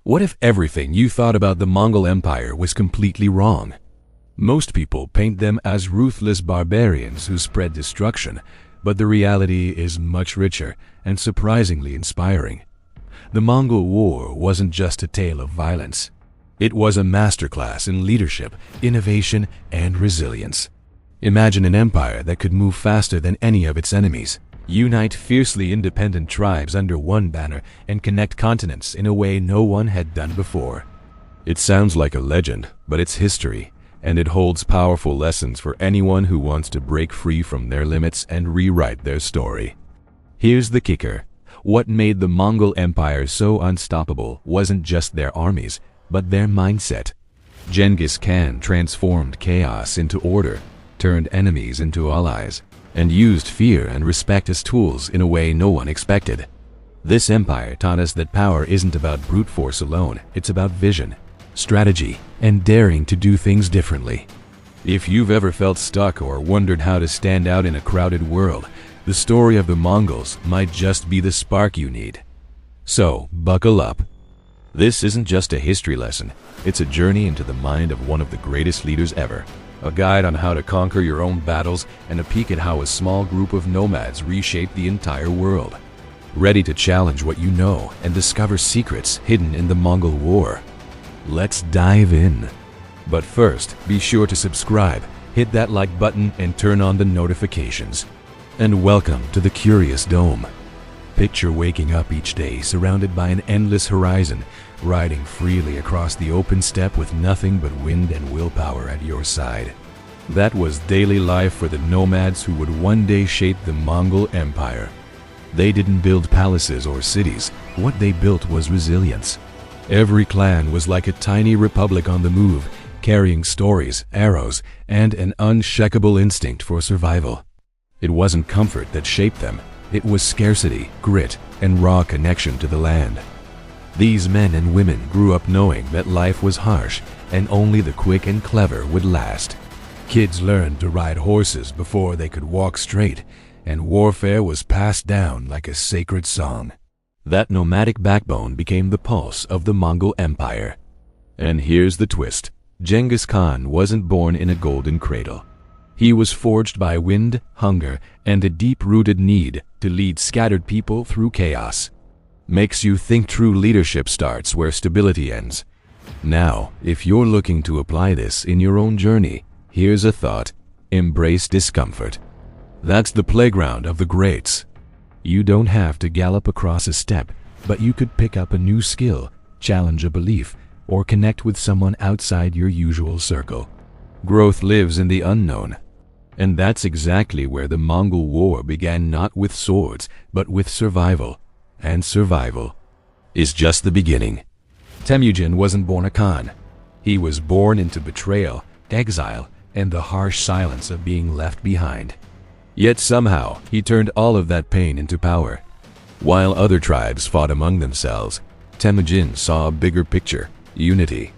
What if everything you thought about the Mongol Empire was completely wrong? Most people paint them as ruthless barbarians who spread destruction, but the reality is much richer and surprisingly inspiring. The Mongol War wasn't just a tale of violence. It was a masterclass in leadership, innovation, and resilience. Imagine an empire that could move faster than any of its enemies, unite fiercely independent tribes under one banner, and connect continents in a way no one had done before. It sounds like a legend, but it's history, and it holds powerful lessons for anyone who wants to break free from their limits and rewrite their story. Here's the kicker. What made the Mongol Empire so unstoppable wasn't just their armies, but their mindset. Genghis Khan transformed chaos into order, turned enemies into allies, and used fear and respect as tools in a way no one expected. This empire taught us that power isn't about brute force alone, it's about vision, strategy, and daring to do things differently. If you've ever felt stuck or wondered how to stand out in a crowded world, the story of the Mongols might just be the spark you need. So, buckle up. This isn't just a history lesson, it's a journey into the mind of one of the greatest leaders ever. A guide on how to conquer your own battles, and a peek at how a small group of nomads reshaped the entire world. Ready to challenge what you know and discover secrets hidden in the Mongol War? Let's dive in. But first, be sure to subscribe, hit that like button, and turn on the notifications. And welcome to the Curious Dome. Picture waking up each day surrounded by an endless horizon, riding freely across the open steppe with nothing but wind and willpower at your side. That was daily life for the nomads who would one day shape the Mongol Empire. They didn't build palaces or cities. What they built was resilience. Every clan was like a tiny republic on the move, carrying stories, arrows, and an unshakable instinct for survival. It wasn't comfort that shaped them. It was scarcity, grit, and raw connection to the land. These men and women grew up knowing that life was harsh, and only the quick and clever would last. Kids learned to ride horses before they could walk straight, and warfare was passed down like a sacred song. That nomadic backbone became the pulse of the Mongol Empire. And here's the twist. Genghis Khan wasn't born in a golden cradle. He was forged by wind, hunger, and a deep-rooted need to lead scattered people through chaos. Makes you think true leadership starts where stability ends. Now, if you're looking to apply this in your own journey, here's a thought. Embrace discomfort. That's the playground of the greats. You don't have to gallop across a steppe, but you could pick up a new skill, challenge a belief, or connect with someone outside your usual circle. Growth lives in the unknown. And that's exactly where the Mongol War began, not with swords, but with survival. And survival is just the beginning. Temujin wasn't born a Khan. He was born into betrayal, exile, and the harsh silence of being left behind. Yet somehow, he turned all of that pain into power. While other tribes fought among themselves, Temujin saw a bigger picture, unity.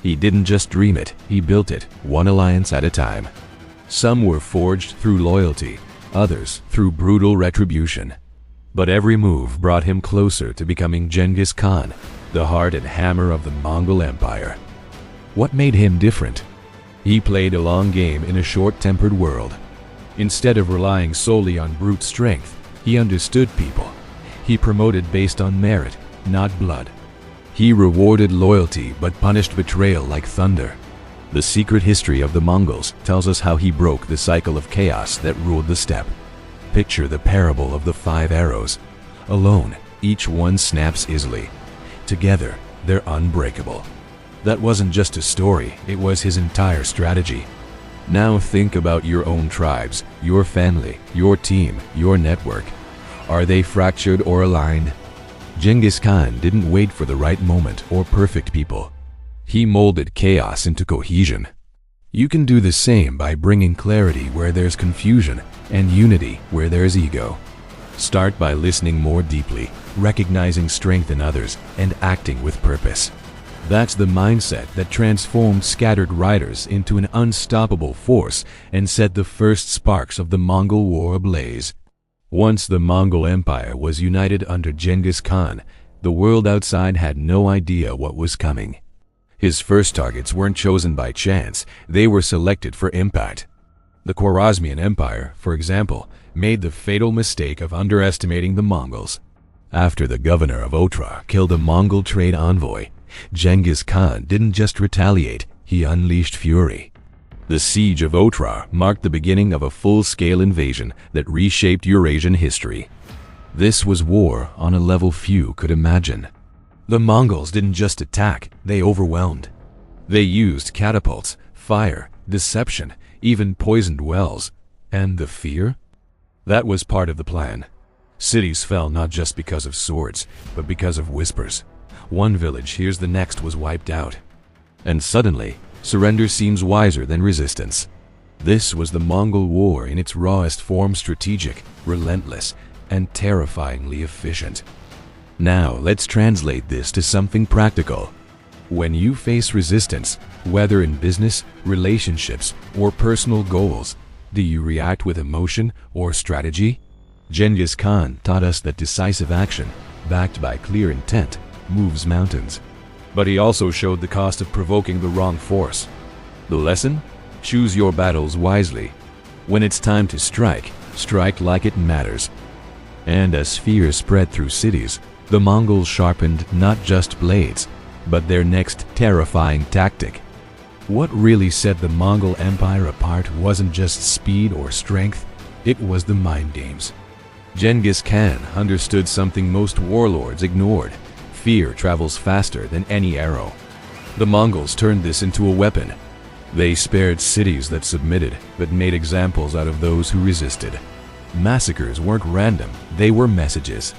He didn't just dream it, he built it, one alliance at a time. Some were forged through loyalty, others through brutal retribution. But every move brought him closer to becoming Genghis Khan, the heart and hammer of the Mongol Empire. What made him different? He played a long game in a short-tempered world. Instead of relying solely on brute strength, he understood people. He promoted based on merit, not blood. He rewarded loyalty but punished betrayal like thunder. The secret history of the Mongols tells us how he broke the cycle of chaos that ruled the steppe. Picture the parable of the 5 arrows. Alone, each one snaps easily. Together, they're unbreakable. That wasn't just a story, it was his entire strategy. Now think about your own tribes, your family, your team, your network. Are they fractured or aligned? Genghis Khan didn't wait for the right moment or perfect people. He molded chaos into cohesion. You can do the same by bringing clarity where there's confusion and unity where there's ego. Start by listening more deeply, recognizing strength in others, and acting with purpose. That's the mindset that transformed scattered riders into an unstoppable force and set the first sparks of the Mongol War ablaze. Once the Mongol Empire was united under Genghis Khan, The world outside had no idea what was coming. His first targets weren't chosen by chance, they were selected for impact. The Khwarezmian Empire, for example, made the fatal mistake of underestimating the Mongols. After the governor of Otrar killed a Mongol trade envoy, Genghis Khan didn't just retaliate, he unleashed fury. The siege of Otrar marked the beginning of a full-scale invasion that reshaped Eurasian history. This was war on a level few could imagine. The Mongols didn't just attack, they overwhelmed. They used catapults, fire, deception, even poisoned wells. And the fear? That was part of the plan. Cities fell not just because of swords, but because of whispers. One village hears the next was wiped out. And suddenly, surrender seems wiser than resistance. This was the Mongol War in its rawest form, strategic, relentless, and terrifyingly efficient. Now let's translate this to something practical. When you face resistance, whether in business, relationships, or personal goals, do you react with emotion or strategy? Genghis Khan taught us that decisive action, backed by clear intent, moves mountains. But he also showed the cost of provoking the wrong force. The lesson? Choose your battles wisely. When it's time to strike, strike like it matters. And as fear spread through cities, the Mongols sharpened not just blades, but their next terrifying tactic. What really set the Mongol Empire apart wasn't just speed or strength, it was the mind games. Genghis Khan understood something most warlords ignored. Fear travels faster than any arrow. The Mongols turned this into a weapon. They spared cities that submitted, but made examples out of those who resisted. Massacres weren't random, they were messages.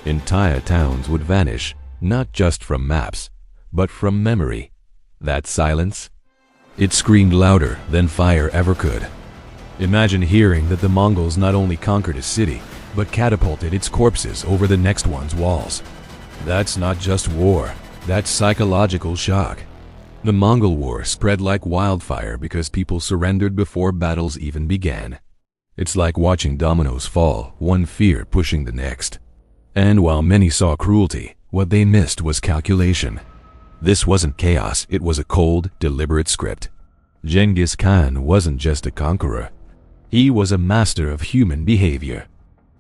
Entire towns would vanish, not just from maps, but from memory. That silence? It screamed louder than fire ever could. Imagine hearing that the Mongols not only conquered a city, but catapulted its corpses over the next one's walls. That's not just war, that's psychological shock. The Mongol War spread like wildfire because people surrendered before battles even began. It's like watching dominoes fall, one fear pushing the next. And while many saw cruelty, what they missed was calculation. This wasn't chaos, it was a cold, deliberate script. Genghis Khan wasn't just a conqueror. He was a master of human behavior.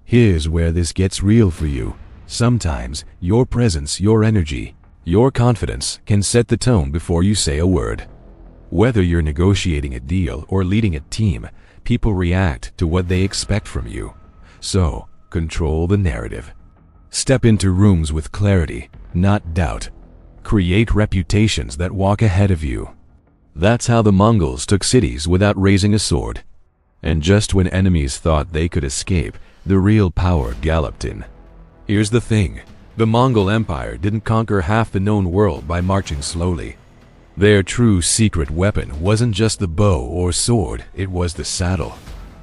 Here's where this gets real for you. Sometimes, your presence, your energy, your confidence can set the tone before you say a word. Whether you're negotiating a deal or leading a team, people react to what they expect from you. So, control the narrative. Step into rooms with clarity, not doubt. Create reputations that walk ahead of you. That's how the Mongols took cities without raising a sword. And just when enemies thought they could escape, the real power galloped in. Here's the thing, the Mongol Empire didn't conquer half the known world by marching slowly. Their true secret weapon wasn't just the bow or sword, it was the saddle.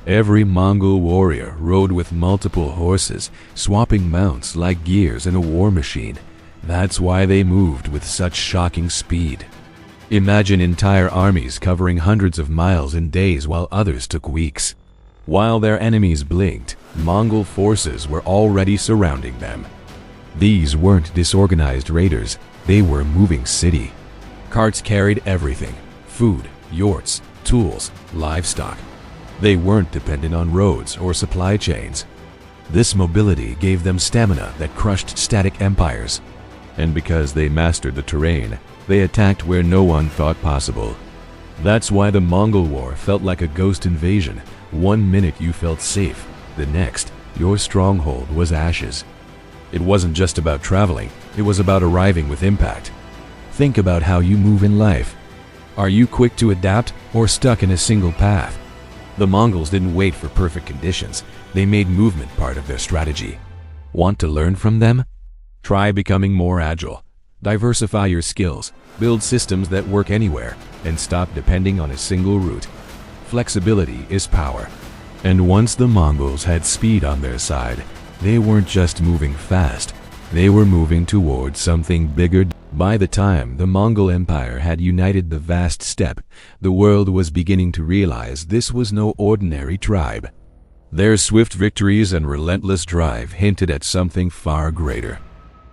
Every Mongol warrior rode with multiple horses, swapping mounts like gears in a war machine. That's why they moved with such shocking speed. Imagine entire armies covering hundreds of miles in days while others took weeks. While their enemies blinked, Mongol forces were already surrounding them. These weren't disorganized raiders, they were a moving city. Carts carried everything: food, yurts, tools, livestock. They weren't dependent on roads or supply chains. This mobility gave them stamina that crushed static empires. And because they mastered the terrain, they attacked where no one thought possible. That's why the Mongol War felt like a ghost invasion. One minute you felt safe, the next, your stronghold was ashes. It wasn't just about traveling, it was about arriving with impact. Think about how you move in life. Are you quick to adapt or stuck in a single path? The Mongols didn't wait for perfect conditions, they made movement part of their strategy. Want to learn from them? Try becoming more agile. Diversify your skills, build systems that work anywhere, and stop depending on a single route. Flexibility is power. And once the Mongols had speed on their side, they weren't just moving fast, they were moving towards something bigger. By the time the Mongol Empire had united the vast steppe, the world was beginning to realize this was no ordinary tribe. Their swift victories and relentless drive hinted at something far greater.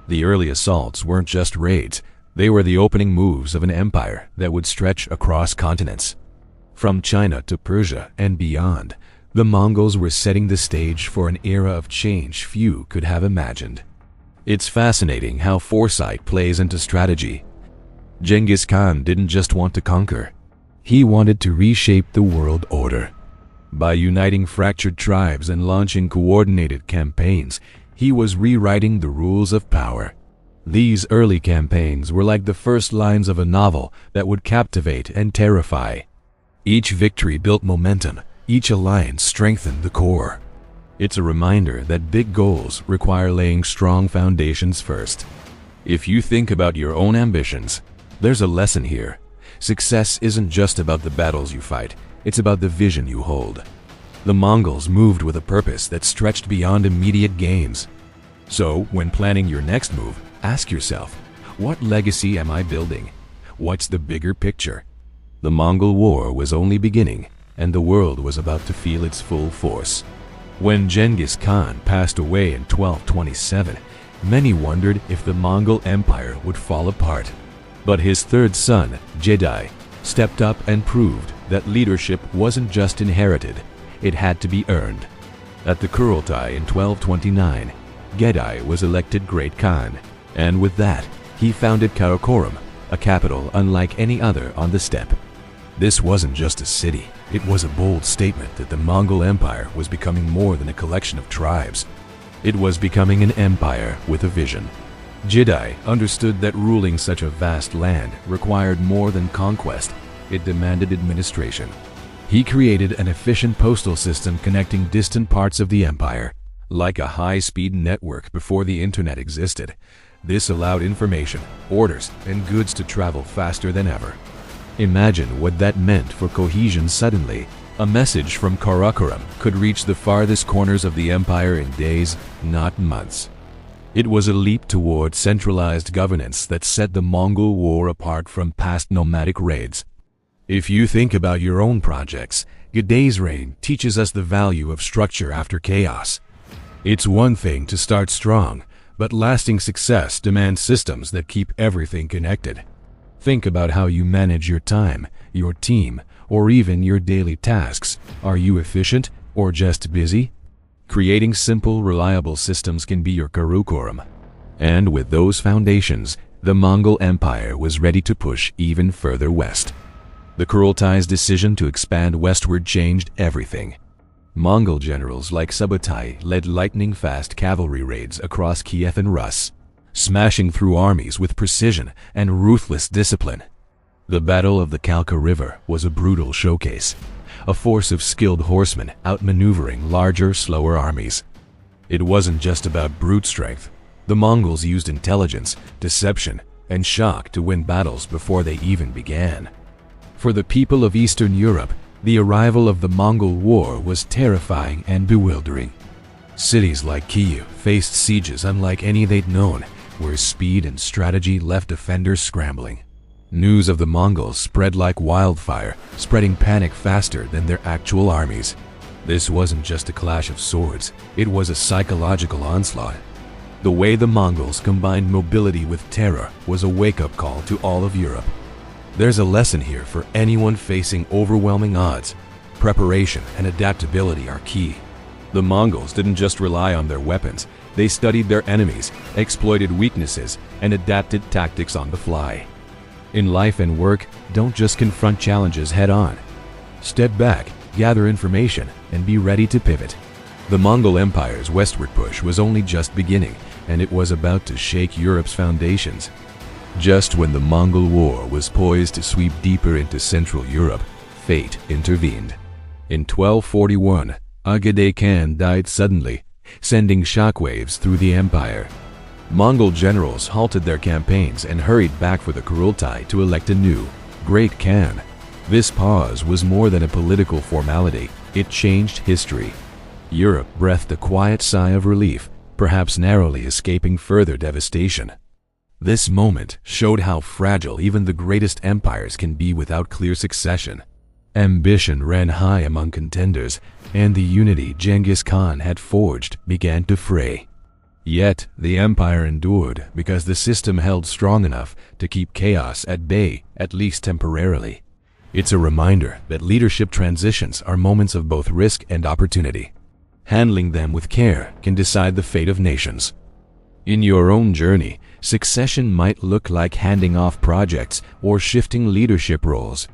The early assaults weren't just raids, they were the opening moves of an empire that would stretch across continents. From China to Persia and beyond, the Mongols were setting the stage for an era of change few could have imagined. It's fascinating how foresight plays into strategy. Genghis Khan didn't just want to conquer, he wanted to reshape the world order. By uniting fractured tribes and launching coordinated campaigns, he was rewriting the rules of power. These early campaigns were like the first lines of a novel that would captivate and terrify. Each victory built momentum, each alliance strengthened the core. It's a reminder that big goals require laying strong foundations first. If you think about your own ambitions, there's a lesson here. Success isn't just about the battles you fight, it's about the vision you hold. The Mongols moved with a purpose that stretched beyond immediate gains. So, when planning your next move, ask yourself, what legacy am I building? What's the bigger picture? The Mongol War was only beginning, and the world was about to feel its full force. When Genghis Khan passed away in 1227, many wondered if the Mongol Empire would fall apart. But his third son, Gedai, stepped up and proved that leadership wasn't just inherited, it had to be earned. At the Kurultai in 1229, Gedai was elected Great Khan, and with that, he founded Karakorum, a capital unlike any other on the steppe. This wasn't just a city, it was a bold statement that the Mongol Empire was becoming more than a collection of tribes. It was becoming an empire with a vision. Gedai understood that ruling such a vast land required more than conquest, it demanded administration. He created an efficient postal system connecting distant parts of the empire. Like a high-speed network before the internet existed, this allowed information, orders, and goods to travel faster than ever. Imagine what that meant for cohesion suddenly. A message from Karakorum could reach the farthest corners of the empire in days, not months. It was a leap toward centralized governance that set the Mongol War apart from past nomadic raids. If you think about your own projects, Gedai's reign teaches us the value of structure after chaos. It's one thing to start strong, but lasting success demands systems that keep everything connected. Think about how you manage your time, your team, or even your daily tasks. Are you efficient or just busy? Creating simple, reliable systems can be your Karakorum. And with those foundations, the Mongol Empire was ready to push even further west. The Kurultai's decision to expand westward changed everything. Mongol generals like Subutai led lightning-fast cavalry raids across Kiev and Rus, smashing through armies with precision and ruthless discipline. The Battle of the Kalka River was a brutal showcase, a force of skilled horsemen outmaneuvering larger, slower armies. It wasn't just about brute strength. The Mongols used intelligence, deception, and shock to win battles before they even began. For the people of Eastern Europe, the arrival of the Mongol War was terrifying and bewildering. Cities like Kyiv faced sieges unlike any they'd known, where speed and strategy left defenders scrambling. News of the Mongols spread like wildfire, spreading panic faster than their actual armies. This wasn't just a clash of swords, it was a psychological onslaught. The way the Mongols combined mobility with terror was a wake-up call to all of Europe. There's a lesson here for anyone facing overwhelming odds. Preparation and adaptability are key. The Mongols didn't just rely on their weapons, they studied their enemies, exploited weaknesses, and adapted tactics on the fly. In life and work, don't just confront challenges head-on. Step back, gather information, and be ready to pivot. The Mongol Empire's westward push was only just beginning, and it was about to shake Europe's foundations. Just when the Mongol War was poised to sweep deeper into Central Europe, fate intervened. In 1241, Genghis Khan died suddenly, sending shockwaves through the empire. Mongol generals halted their campaigns and hurried back for the Kurultai to elect a new, Great Khan. This pause was more than a political formality, it changed history. Europe breathed a quiet sigh of relief, perhaps narrowly escaping further devastation. This moment showed how fragile even the greatest empires can be without clear succession. Ambition ran high among contenders, and the unity Genghis Khan had forged began to fray. Yet, the empire endured because the system held strong enough to keep chaos at bay, at least temporarily. It's a reminder that leadership transitions are moments of both risk and opportunity. Handling them with care can decide the fate of nations. In your own journey, succession might look like handing off projects or shifting leadership roles.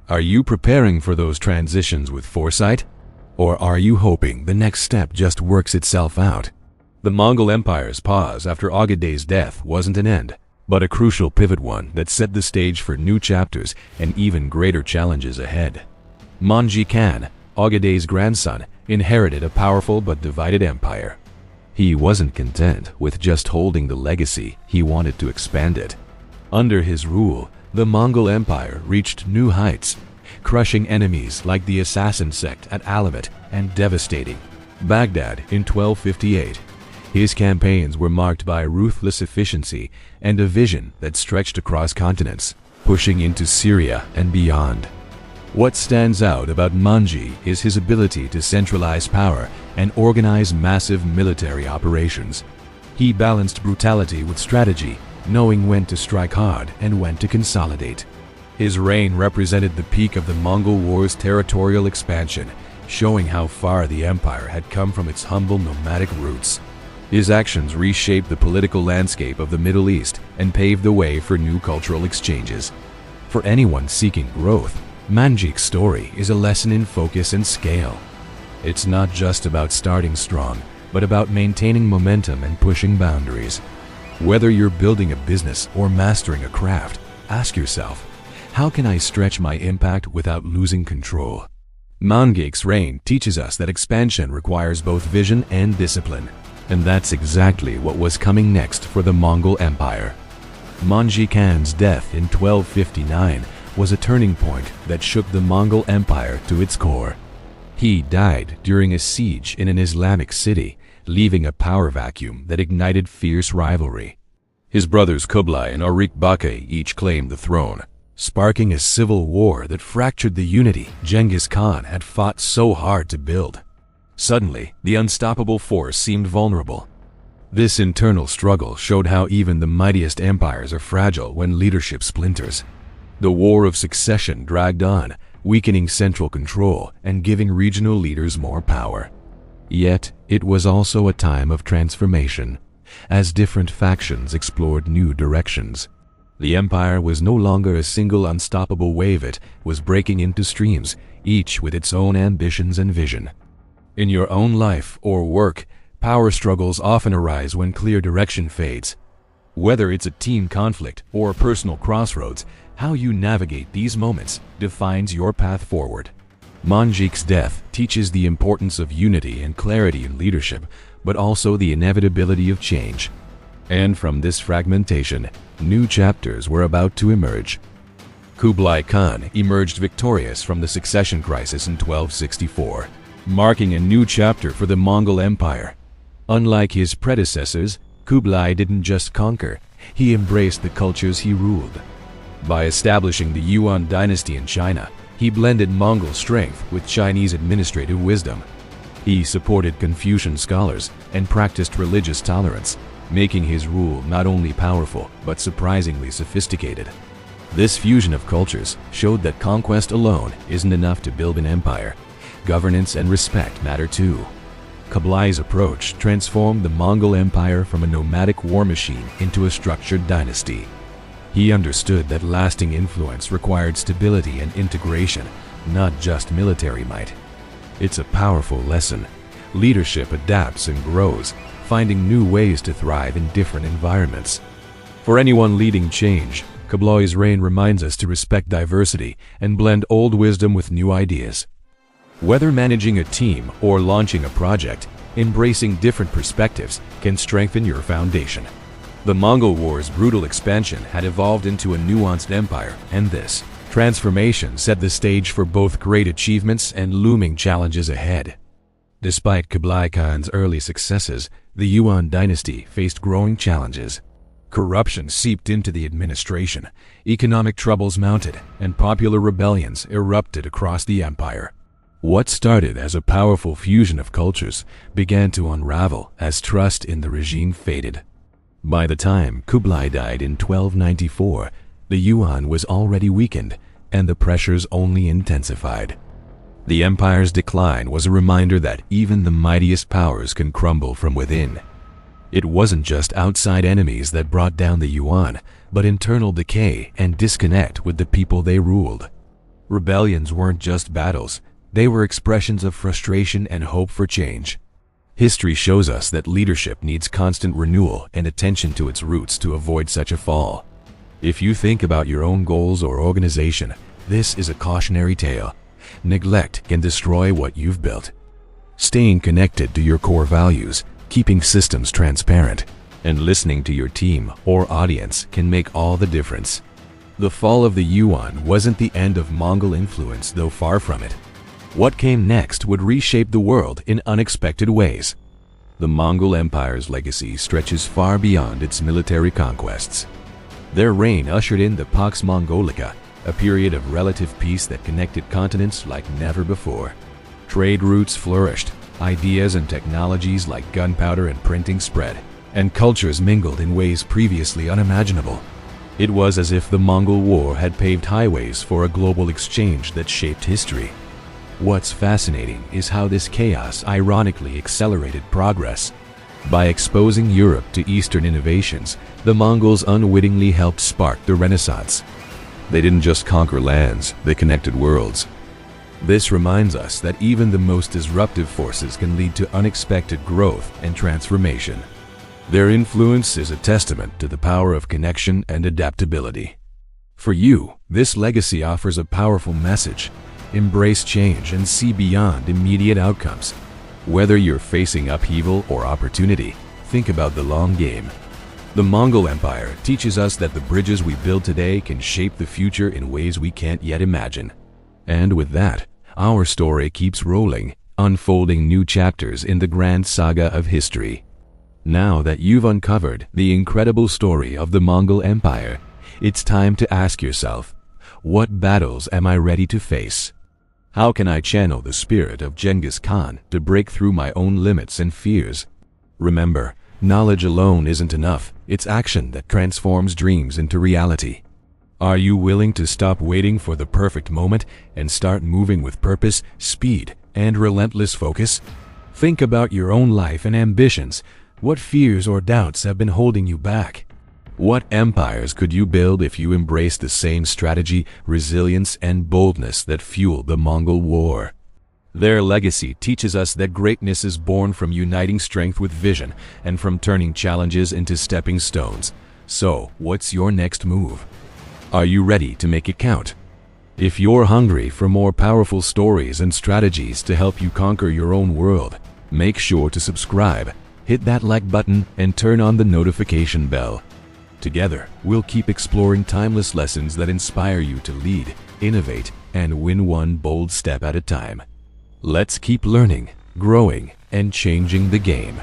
Are you preparing for those transitions with foresight? Or are you hoping the next step just works itself out? The Mongol Empire's pause after Ogeday's death wasn't an end, but a crucial pivot one that set the stage for new chapters and even greater challenges ahead. Genghis Khan, Ogeday's grandson, inherited a powerful but divided empire. He wasn't content with just holding the legacy, he wanted to expand it. Under his rule, the Mongol Empire reached new heights, crushing enemies like the assassin sect at Alamut and devastating Baghdad in 1258. His campaigns were marked by ruthless efficiency and a vision that stretched across continents, pushing into Syria and beyond. What stands out about Manji is his ability to centralize power and organize massive military operations. He balanced brutality with strategy, knowing when to strike hard and when to consolidate. His reign represented the peak of the Mongol War's territorial expansion, showing how far the empire had come from its humble nomadic roots. His actions reshaped the political landscape of the Middle East and paved the way for new cultural exchanges. For anyone seeking growth, Manjik's story is a lesson in focus and scale. It's not just about starting strong, but about maintaining momentum and pushing boundaries. Whether you're building a business or mastering a craft, ask yourself, how can I stretch my impact without losing control? Manjik's reign teaches us that expansion requires both vision and discipline, and that's exactly what was coming next for the Mongol Empire. Genghis Khan's death in 1259 was a turning point that shook the Mongol Empire to its core. He died during a siege in an Islamic city, leaving a power vacuum that ignited fierce rivalry. His brothers Kublai and Arik Bake each claimed the throne, sparking a civil war that fractured the unity Genghis Khan had fought so hard to build. Suddenly, the unstoppable force seemed vulnerable. This internal struggle showed how even the mightiest empires are fragile when leadership splinters. The war of succession dragged on, weakening central control and giving regional leaders more power. Yet, it was also a time of transformation, as different factions explored new directions. The empire was no longer a single unstoppable wave, it was breaking into streams, each with its own ambitions and vision. In your own life or work, power struggles often arise when clear direction fades. Whether it's a team conflict or a personal crossroads, how you navigate these moments defines your path forward. Manjik's death teaches the importance of unity and clarity in leadership, but also the inevitability of change. And from this fragmentation, new chapters were about to emerge. Kublai Khan emerged victorious from the succession crisis in 1264, marking a new chapter for the Mongol Empire. Unlike his predecessors, Kublai didn't just conquer, he embraced the cultures he ruled. By establishing the Yuan dynasty in China, he blended Mongol strength with Chinese administrative wisdom. He supported Confucian scholars and practiced religious tolerance, making his rule not only powerful but surprisingly sophisticated. This fusion of cultures showed that conquest alone isn't enough to build an empire. Governance and respect matter too. Kublai's approach transformed the Mongol Empire from a nomadic war machine into a structured dynasty. He understood that lasting influence required stability and integration, not just military might. It's a powerful lesson. Leadership adapts and grows, finding new ways to thrive in different environments. For anyone leading change, Kublai's reign reminds us to respect diversity and blend old wisdom with new ideas. Whether managing a team or launching a project, embracing different perspectives can strengthen your foundation. The Mongol War's brutal expansion had evolved into a nuanced empire, and this transformation set the stage for both great achievements and looming challenges ahead. Despite Kublai Khan's early successes, the Yuan dynasty faced growing challenges. Corruption seeped into the administration, economic troubles mounted, and popular rebellions erupted across the empire. What started as a powerful fusion of cultures began to unravel as trust in the regime faded. By the time Kublai died in 1294, the yuan was already weakened and the pressures only intensified. The empire's decline was a reminder that even the mightiest powers can crumble from within. It wasn't just outside enemies that brought down the yuan, but internal decay and disconnect with the people they ruled. Rebellions weren't just battles, they were expressions of frustration and hope for change. History shows us that leadership needs constant renewal and attention to its roots to avoid such a fall. If you think about your own goals or organization, this is a cautionary tale. Neglect can destroy what you've built. Staying connected to your core values, keeping systems transparent, and listening to your team or audience can make all the difference. The fall of the yuan wasn't the end of Mongol influence, though far from it. What came next would reshape the world in unexpected ways. The Mongol Empire's legacy stretches far beyond its military conquests. Their reign ushered in the Pax Mongolica, a period of relative peace that connected continents like never before. Trade routes flourished, ideas and technologies like gunpowder and printing spread, and cultures mingled in ways previously unimaginable. It was as if the Mongol War had paved highways for a global exchange that shaped history. What's fascinating is how this chaos ironically accelerated progress. By exposing Europe to Eastern innovations, the Mongols unwittingly helped spark the Renaissance. They didn't just conquer lands, they connected worlds. This reminds us that even the most disruptive forces can lead to unexpected growth and transformation. Their influence is a testament to the power of connection and adaptability. For you, this legacy offers a powerful message. Embrace change and see beyond immediate outcomes. Whether you're facing upheaval or opportunity, think about the long game. The Mongol Empire teaches us that the bridges we build today can shape the future in ways we can't yet imagine. And with that, our story keeps rolling, unfolding new chapters in the grand saga of history. Now that you've uncovered the incredible story of the Mongol Empire, it's time to ask yourself, what battles am I ready to face? How can I channel the spirit of Genghis Khan to break through my own limits and fears? Remember, knowledge alone isn't enough. It's action that transforms dreams into reality. Are you willing to stop waiting for the perfect moment and start moving with purpose, speed, and relentless focus? Think about your own life and ambitions. What fears or doubts have been holding you back? What empires could you build if you embraced the same strategy, resilience, and boldness that fueled the Mongol War? Their legacy teaches us that greatness is born from uniting strength with vision and from turning challenges into stepping stones. So, what's your next move? Are you ready to make it count? If you're hungry for more powerful stories and strategies to help you conquer your own world, make sure to subscribe, hit that like button, and turn on the notification bell. Together, we'll keep exploring timeless lessons that inspire you to lead, innovate, and win one bold step at a time. Let's keep learning, growing, and changing the game.